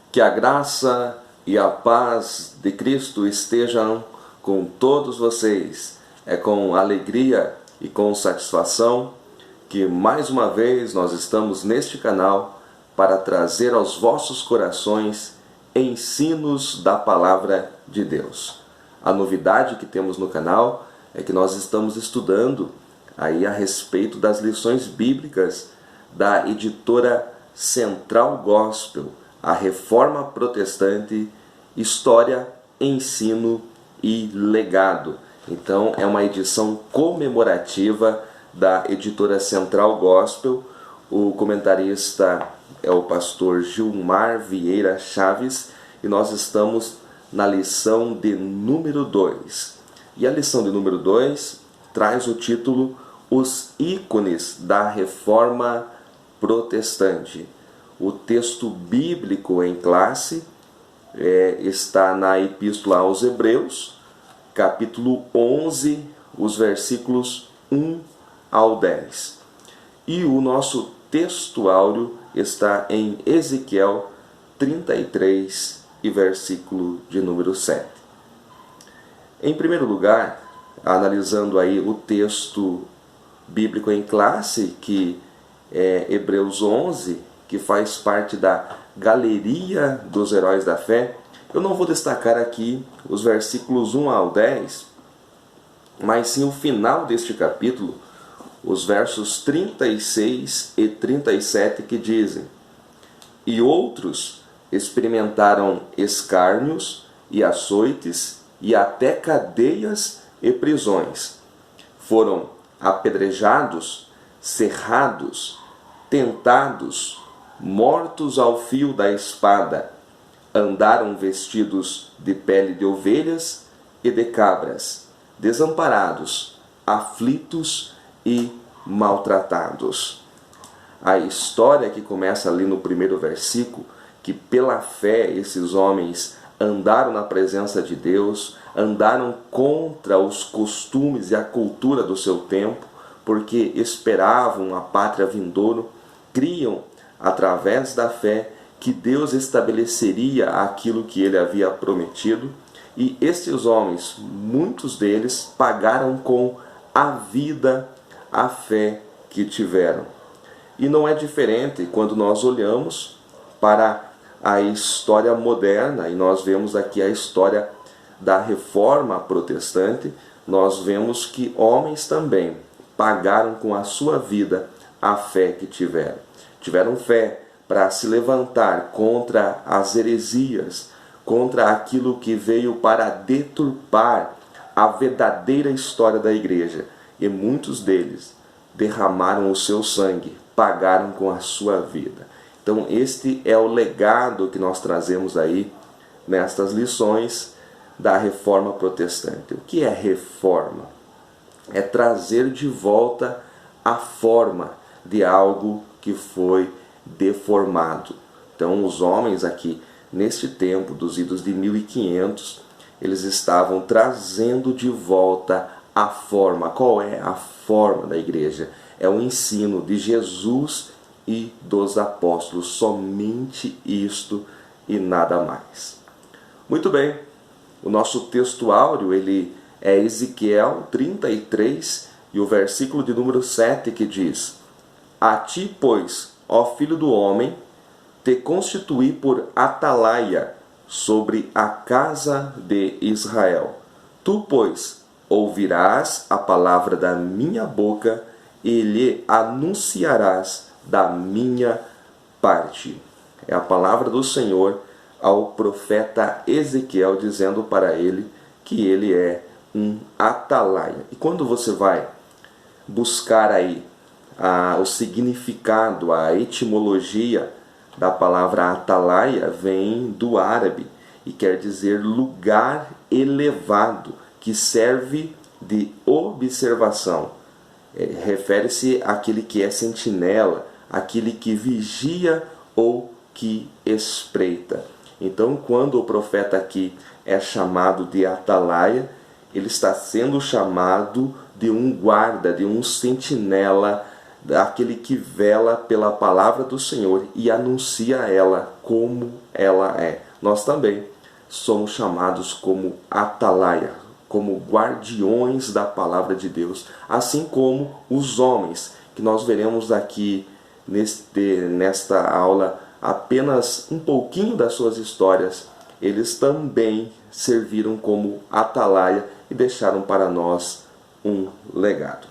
Que a graça e a paz de Cristo estejam com todos vocês. É com alegria e com satisfação que mais uma vez nós estamos neste canal para trazer aos vossos corações ensinos da Palavra de Deus. A novidade que temos no canal é que nós estamos estudando aí a respeito das lições bíblicas da editora Central Gospel, a Reforma Protestante, História, Ensino e Legado. Então é uma edição comemorativa da editora Central Gospel. O comentarista é o pastor Gilmar Vieira Chaves e nós estamos na lição de número 2. E a lição de número 2 traz o título Os ícones da Reforma Protestante. O texto bíblico em classe está na Epístola aos Hebreus, capítulo 11, os versículos 1 ao 10. E o nosso texto áureo está em Ezequiel 33 e versículo de número 7. Em primeiro lugar, analisando aí o texto bíblico em classe, que é Hebreus 11, que faz parte da galeria dos heróis da fé, eu não vou destacar aqui os versículos 1 ao 10, mas sim o final deste capítulo, os versos 36 e 37, que dizem: E outros experimentaram escárnios e açoites e até cadeias e prisões. Foram apedrejados, cerrados, tentados, mortos ao fio da espada. Andaram vestidos de pele de ovelhas e de cabras, desamparados, aflitos e maltratados. A história que começa ali no primeiro versículo, que pela fé esses homens andaram na presença de Deus, andaram contra os costumes e a cultura do seu tempo, porque esperavam a pátria vindoura, criam através da fé que Deus estabeleceria aquilo que ele havia prometido, e estes homens, muitos deles, pagaram com a vida a fé que tiveram. E não é diferente quando nós olhamos para a história moderna, e nós vemos aqui a história da Reforma Protestante. Nós vemos que homens também pagaram com a sua vida a fé que tiveram. Tiveram fé para se levantar contra as heresias, contra aquilo que veio para deturpar a verdadeira história da igreja. E muitos deles derramaram o seu sangue, pagaram com a sua vida. Então este é o legado que nós trazemos aí nestas lições da Reforma Protestante. O que é reforma? É trazer de volta a forma de algo que foi deformado. Então os homens aqui, neste tempo dos idos de 1500, eles estavam trazendo de volta a forma. Qual é a forma da igreja? É o ensino de Jesus e dos apóstolos, somente isto e nada mais. Muito bem, o nosso texto áureo ele é Ezequiel 33 e o versículo de número 7, que diz: A ti, pois, ó filho do homem, te constituí por atalaia sobre a casa de Israel. Tu, pois, ouvirás a palavra da minha boca e lhe anunciarás da minha parte. É a palavra do Senhor ao profeta Ezequiel, dizendo para ele que ele é um atalaia. E quando você vai buscar aí o significado, a etimologia da palavra atalaia, vem do árabe e quer dizer lugar elevado, que serve de observação. Refere-se àquele que é sentinela, aquele que vigia ou que espreita. Então, quando o profeta aqui é chamado de atalaia, ele está sendo chamado de um guarda, de um sentinela, daquele que vela pela palavra do Senhor e anuncia ela como ela é. Nós também somos chamados como atalaia, como guardiões da palavra de Deus, assim como os homens, que nós veremos aqui nesta aula apenas um pouquinho das suas histórias. Eles também serviram como atalaia e deixaram para nós um legado.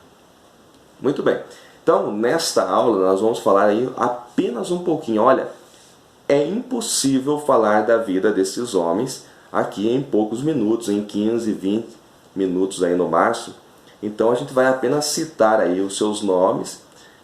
Muito bem, então nesta aula nós vamos falar aí apenas um pouquinho. Olha, é impossível falar da vida desses homens aqui em poucos minutos, em 15, 20 minutos aí no máximo. Então a gente vai apenas citar aí os seus nomes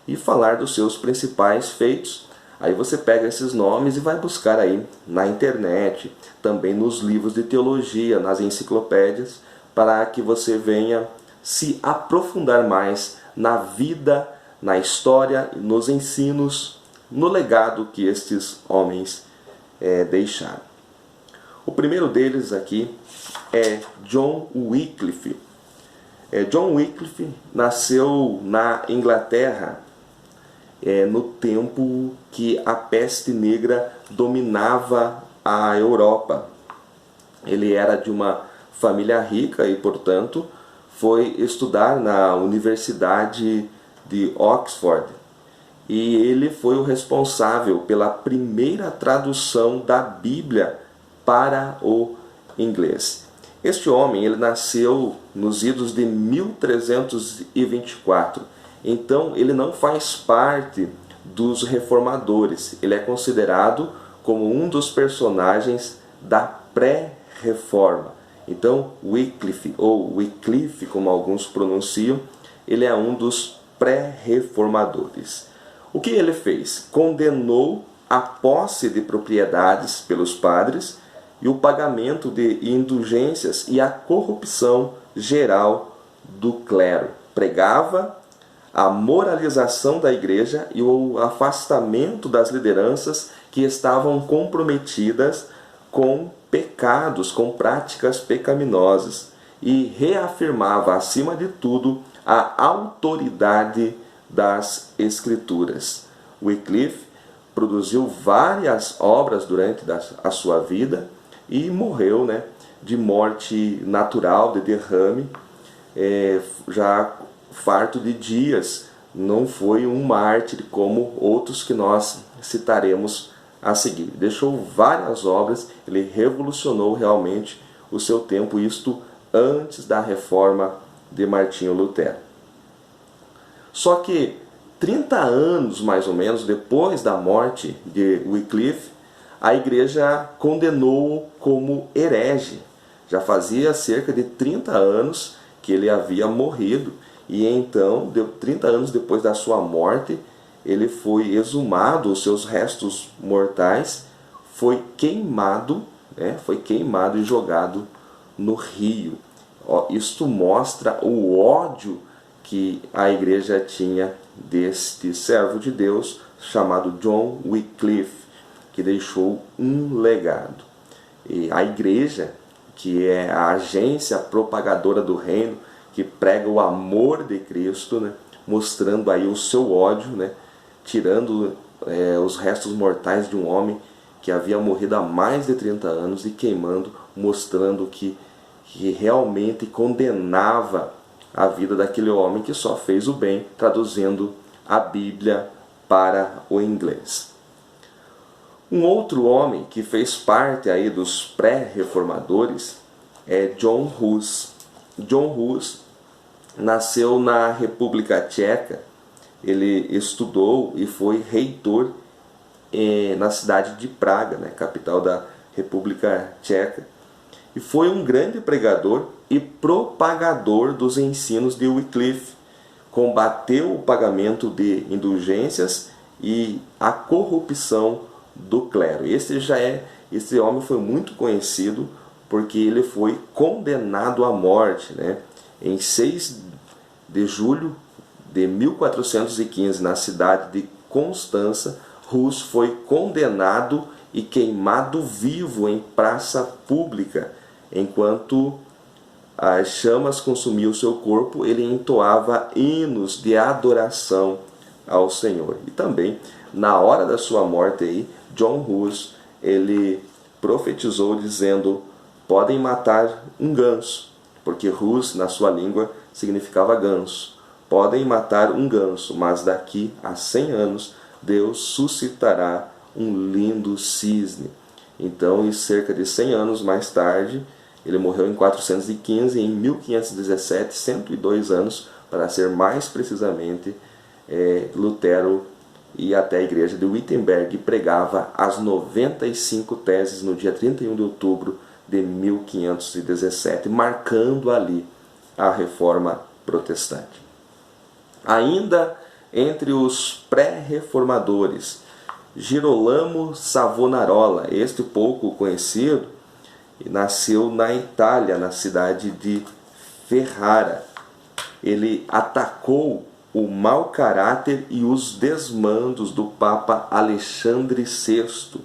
e falar dos seus principais feitos. Aí você pega esses nomes e vai buscar aí na internet, também nos livros de teologia, nas enciclopédias, para que você venha se aprofundar mais na vida, na história, nos ensinos, no legado que estes homens deixaram. O primeiro deles aqui é John Wycliffe. John Wycliffe nasceu na Inglaterra no tempo que a peste negra dominava a Europa. Ele era de uma família rica e, portanto, foi estudar na Universidade de Oxford. E ele foi o responsável pela primeira tradução da Bíblia para o inglês. Este homem, ele nasceu nos idos de 1324. Então, ele não faz parte dos reformadores. Ele é considerado como um dos personagens da pré-reforma. Então, Wycliffe, ou Wycliffe, como alguns pronunciam, ele é um dos pré-reformadores. O que ele fez? Condenou a posse de propriedades pelos padres e o pagamento de indulgências e a corrupção geral do clero. Pregava a moralização da igreja e o afastamento das lideranças que estavam comprometidas com pecados, com práticas pecaminosas, e reafirmava, acima de tudo, a autoridade das Escrituras. Wycliffe produziu várias obras durante a sua vida e morreu, de morte natural, de derrame, já farto de dias. Não foi um mártir como outros que nós citaremos a seguir. Deixou várias obras, ele revolucionou realmente o seu tempo, isto antes da reforma de Martinho Lutero. Só que 30 anos mais ou menos depois da morte de Wycliffe, a igreja condenou-o como herege. Já fazia cerca de 30 anos que ele havia morrido, e então, 30 anos depois da sua morte, ele foi exumado, os seus restos mortais foi queimado e jogado no rio. Isto mostra o ódio que a igreja tinha deste servo de Deus chamado John Wycliffe, que deixou um legado. E a igreja, que é a agência propagadora do reino, que prega o amor de Cristo, mostrando aí o seu ódio, tirando os restos mortais de um homem que havia morrido há mais de 30 anos e queimando, mostrando que realmente condenava a vida daquele homem que só fez o bem, traduzindo a Bíblia para o inglês. Um outro homem que fez parte aí dos pré-reformadores é John Hus. John Hus nasceu na República Tcheca. Ele estudou e foi reitor na cidade de Praga, capital da República Tcheca. E foi um grande pregador e propagador dos ensinos de Wycliffe. Combateu o pagamento de indulgências e a corrupção do clero. Esse homem foi muito conhecido porque ele foi condenado à morte, em 6 de julho de 1415, na cidade de Constança. Hus foi condenado e queimado vivo em praça pública. Enquanto as chamas consumiam seu corpo, ele entoava hinos de adoração ao Senhor. E também, na hora da sua morte, John Hus ele profetizou dizendo: podem matar um ganso, porque Rus, na sua língua, significava ganso. Podem matar um ganso, mas daqui a 100 anos Deus suscitará um lindo cisne. Então, em cerca de 100 anos mais tarde, ele morreu em 415, e em 1517, 102 anos, para ser mais precisamente, Lutero ia até a igreja de Wittenberg e pregava as 95 teses no dia 31 de outubro de 1517, marcando ali a Reforma Protestante. Ainda entre os pré-reformadores, Girolamo Savonarola, este pouco conhecido, nasceu na Itália, na cidade de Ferrara. Ele atacou o mau caráter e os desmandos do Papa Alexandre VI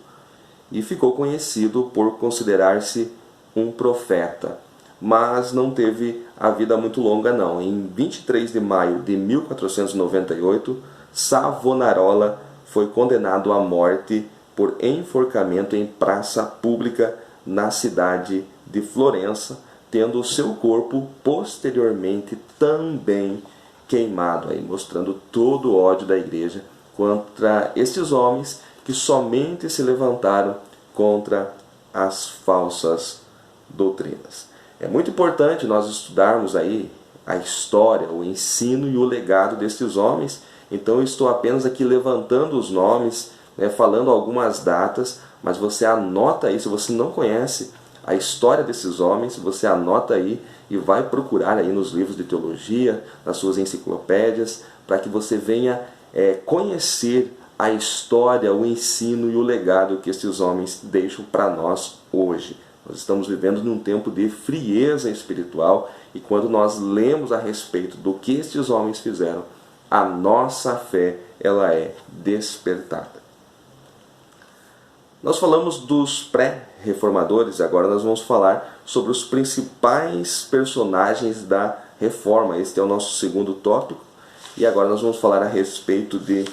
e ficou conhecido por considerar-se um profeta. Mas não teve a vida muito longa não. Em 23 de maio de 1498, Savonarola foi condenado à morte por enforcamento em praça pública na cidade de Florença, tendo o seu corpo posteriormente também queimado, aí, mostrando todo o ódio da igreja contra estes homens que somente se levantaram contra as falsas doutrinas. É muito importante nós estudarmos aí a história, o ensino e o legado destes homens. Então eu estou apenas aqui levantando os nomes, falando algumas datas, mas você anota aí, se você não conhece a história desses homens, você anota aí e vai procurar aí nos livros de teologia, nas suas enciclopédias, para que você venha conhecer a história, o ensino e o legado que esses homens deixam para nós hoje. Nós estamos vivendo num tempo de frieza espiritual, e quando nós lemos a respeito do que estes homens fizeram, a nossa fé ela é despertada. Nós falamos dos pré-reformadores, agora nós vamos falar sobre os principais personagens da Reforma. Este é o nosso segundo tópico, e agora nós vamos falar a respeito de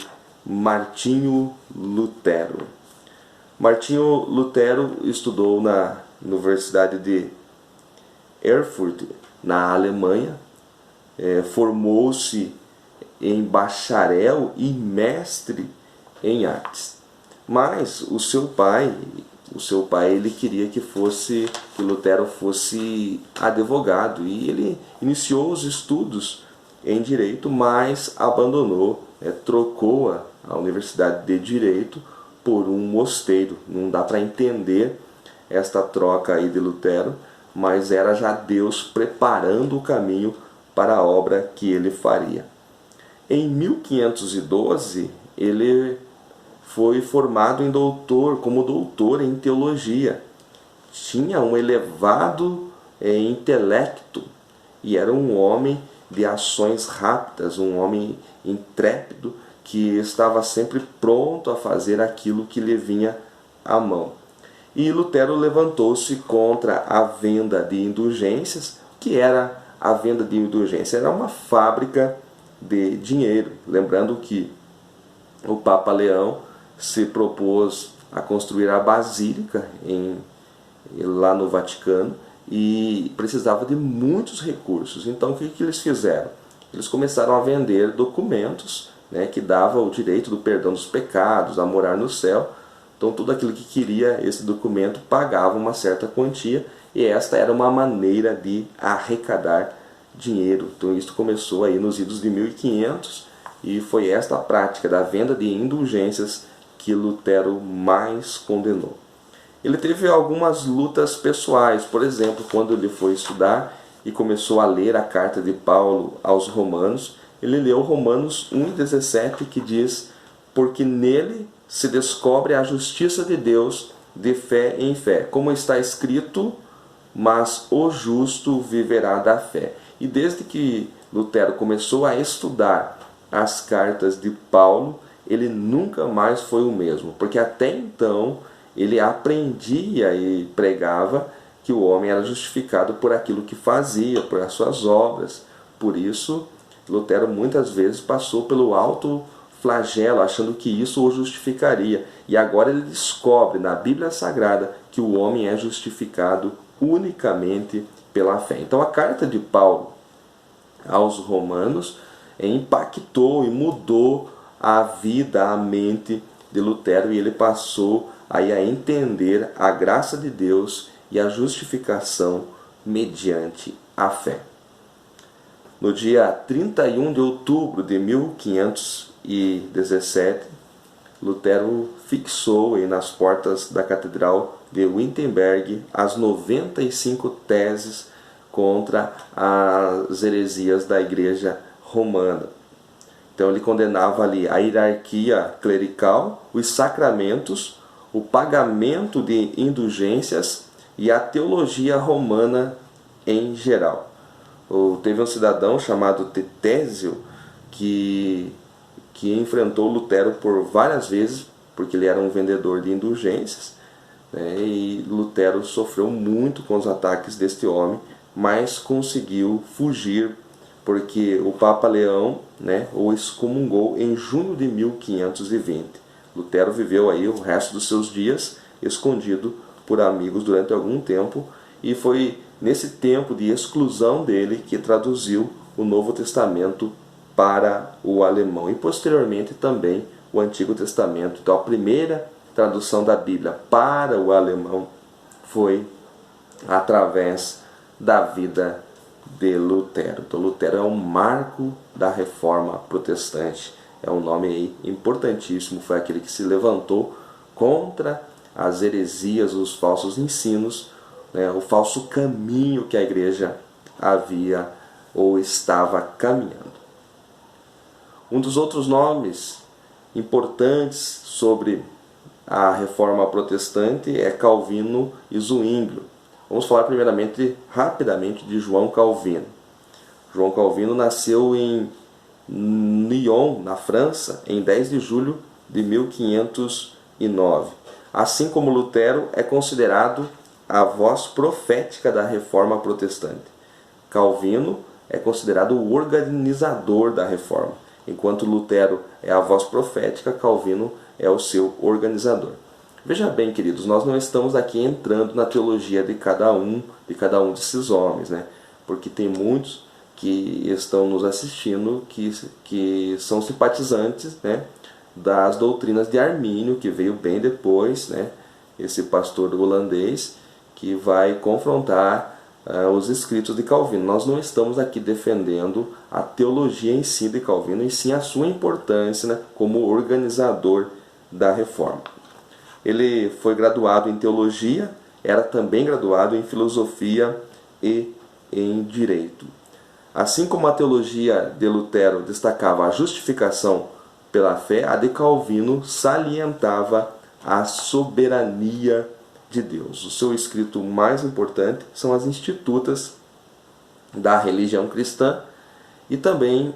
Martinho Lutero. Martinho Lutero estudou na Universidade de Erfurt, na Alemanha, formou-se em bacharel e mestre em artes. Mas o seu pai ele queria que Lutero fosse advogado, e ele iniciou os estudos em direito, mas abandonou, trocou a Universidade de Direito por um mosteiro. Não dá para entender esta troca aí de Lutero, mas era já Deus preparando o caminho para a obra que ele faria. Em 1512, ele foi formado como doutor em teologia. Tinha um elevado intelecto e era um homem de ações rápidas, um homem intrépido que estava sempre pronto a fazer aquilo que lhe vinha à mão. E Lutero levantou-se contra a venda de indulgências. O que era a venda de indulgências? Era uma fábrica de dinheiro. Lembrando que o Papa Leão se propôs a construir a Basílica lá no Vaticano e precisava de muitos recursos. Então o que eles fizeram? Eles começaram a vender documentos, que davam o direito do perdão dos pecados, a morar no céu. Então tudo aquilo que queria esse documento pagava uma certa quantia, e esta era uma maneira de arrecadar dinheiro. Então isso começou aí nos idos de 1500, e foi esta prática da venda de indulgências que Lutero mais condenou. Ele teve algumas lutas pessoais. Por exemplo, quando ele foi estudar e começou a ler a carta de Paulo aos Romanos, ele leu Romanos 1,17, que diz: porque nele se descobre a justiça de Deus de fé em fé, como está escrito, mas o justo viverá da fé. E desde que Lutero começou a estudar as cartas de Paulo, ele nunca mais foi o mesmo, porque até então ele aprendia e pregava que o homem era justificado por aquilo que fazia, por as suas obras. Por isso, Lutero muitas vezes passou pelo alto flagelo, achando que isso o justificaria. E agora ele descobre na Bíblia Sagrada que o homem é justificado unicamente pela fé. Então a carta de Paulo aos Romanos impactou e mudou a vida, a mente de Lutero, e ele passou aí a entender a graça de Deus e a justificação mediante a fé. No dia 31 de outubro de 1517, Lutero fixou aí nas portas da Catedral de Wittenberg as 95 teses contra as heresias da Igreja Romana. Então ele condenava ali a hierarquia clerical, os sacramentos, o pagamento de indulgências e a teologia romana em geral. Teve um cidadão chamado Tetésio que enfrentou Lutero por várias vezes, porque ele era um vendedor de indulgências, né, e Lutero sofreu muito com os ataques deste homem, mas conseguiu fugir, porque o Papa Leão, né, o excomungou em junho de 1520. Lutero viveu aí o resto dos seus dias escondido por amigos durante algum tempo, e foi nesse tempo de exclusão dele que traduziu o Novo Testamento para o alemão e posteriormente também o Antigo Testamento. Então a primeira tradução da Bíblia para o alemão foi através da vida de Lutero. Então Lutero é um marco da Reforma Protestante, é um nome aí importantíssimo, foi aquele que se levantou contra as heresias, os falsos ensinos, né, o falso caminho que a igreja havia ou estava caminhando. Um dos outros nomes importantes sobre a Reforma Protestante é Calvino e Zwinglio. Vamos falar primeiramente, rapidamente, de João Calvino. João Calvino nasceu em Lyon, na França, em 10 de julho de 1509. Assim como Lutero, é considerado a voz profética da Reforma Protestante. Calvino é considerado o organizador da Reforma. Enquanto Lutero é a voz profética, Calvino é o seu organizador. Veja bem, queridos, nós não estamos aqui entrando na teologia de cada um desses homens, né? Porque tem muitos que estão nos assistindo que são simpatizantes, né, das doutrinas de Armínio, que veio bem depois, né, esse pastor holandês que vai confrontar os escritos de Calvino. Nós não estamos aqui defendendo a teologia em si de Calvino, e sim a sua importância, né, como organizador da reforma. Ele foi graduado em teologia, era também graduado em filosofia e em direito. Assim como a teologia de Lutero destacava a justificação pela fé, a de Calvino salientava a soberania de Deus. O seu escrito mais importante são as Institutas da religião cristã, e também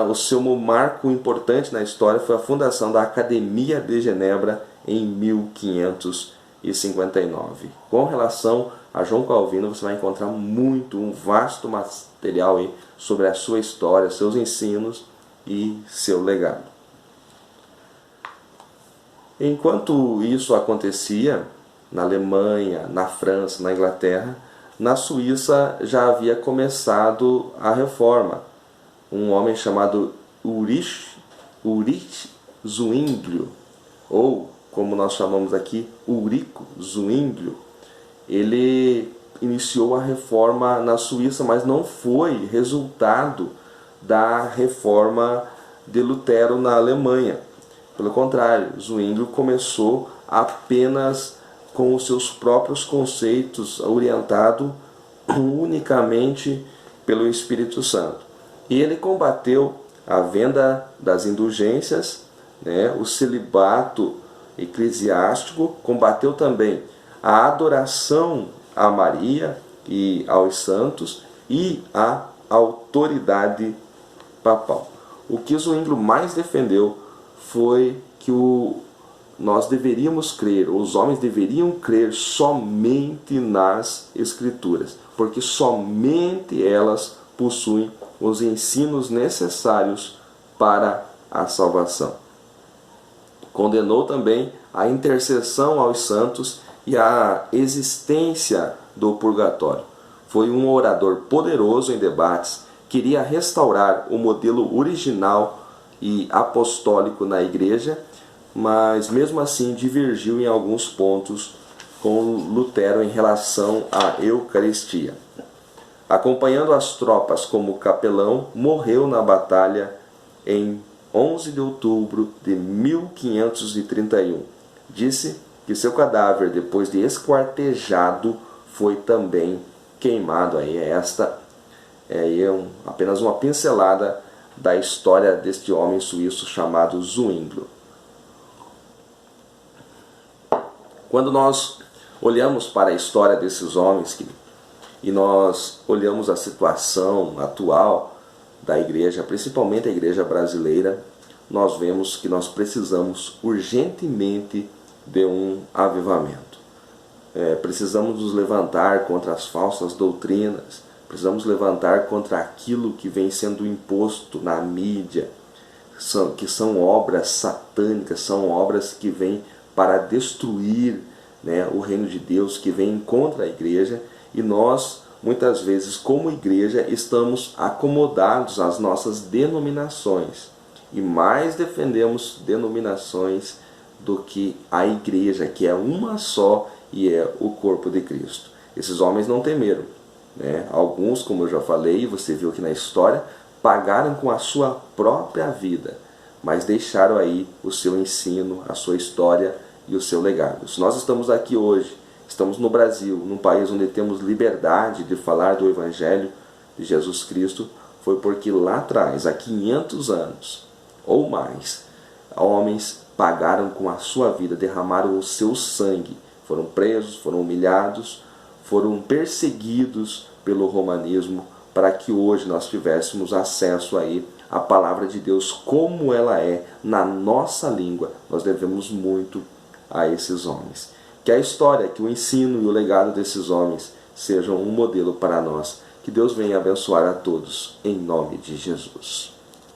o seu marco importante na história foi a fundação da Academia de Genebra em 1559. Com relação a João Calvino, você vai encontrar um vasto material aí sobre a sua história, seus ensinos e seu legado. Enquanto isso acontecia na Alemanha, na França, na Inglaterra, na Suíça já havia começado a reforma. Um homem chamado Ulrich Zwinglio, ou como nós chamamos aqui, Ulrico Zwinglio, ele iniciou a reforma na Suíça, mas não foi resultado da reforma de Lutero na Alemanha. Pelo contrário, Zwinglio começou apenas com os seus próprios conceitos, orientado unicamente pelo Espírito Santo. E ele combateu a venda das indulgências, né, o celibato eclesiástico, combateu também a adoração a Maria e aos santos e a autoridade papal. O que Zwinglio mais defendeu foi que nós deveríamos crer, os homens deveriam crer somente nas Escrituras, porque somente elas possuem os ensinos necessários para à salvação. Condenou também a intercessão aos santos e a existência do purgatório. Foi um orador poderoso em debates, queria restaurar o modelo original e apostólico na igreja, mas mesmo assim divergiu em alguns pontos com Lutero em relação à Eucaristia. Acompanhando as tropas como capelão, morreu na batalha em 11 de outubro de 1531. Disse que seu cadáver, depois de esquartejado, foi também queimado. Esta é apenas uma pincelada da história deste homem suíço chamado Zwinglio. Quando nós olhamos para a história desses homens e nós olhamos a situação atual da igreja, principalmente a igreja brasileira, nós vemos que nós precisamos urgentemente de um avivamento. Precisamos nos levantar contra as falsas doutrinas, precisamos levantar contra aquilo que vem sendo imposto na mídia, que são obras satânicas, são obras que vêm para destruir, o reino de Deus, que vem contra a igreja, e nós, muitas vezes, como igreja, estamos acomodados às nossas denominações, e mais defendemos denominações do que a igreja, que é uma só e é o corpo de Cristo. Esses homens não temeram, Alguns, como eu já falei, você viu aqui na história, pagaram com a sua própria vida, mas deixaram aí o seu ensino, a sua história e o seu legado. Se nós estamos aqui hoje, estamos no Brasil, num país onde temos liberdade de falar do Evangelho de Jesus Cristo, foi porque lá atrás, há 500 anos ou mais, homens pagaram com a sua vida, derramaram o seu sangue, foram presos, foram humilhados, foram perseguidos pelo romanismo, para que hoje nós tivéssemos acesso aí à palavra de Deus como ela é na nossa língua. Nós devemos muito a esses homens. Que a história, que o ensino e o legado desses homens sejam um modelo para nós. Que Deus venha abençoar a todos, em nome de Jesus.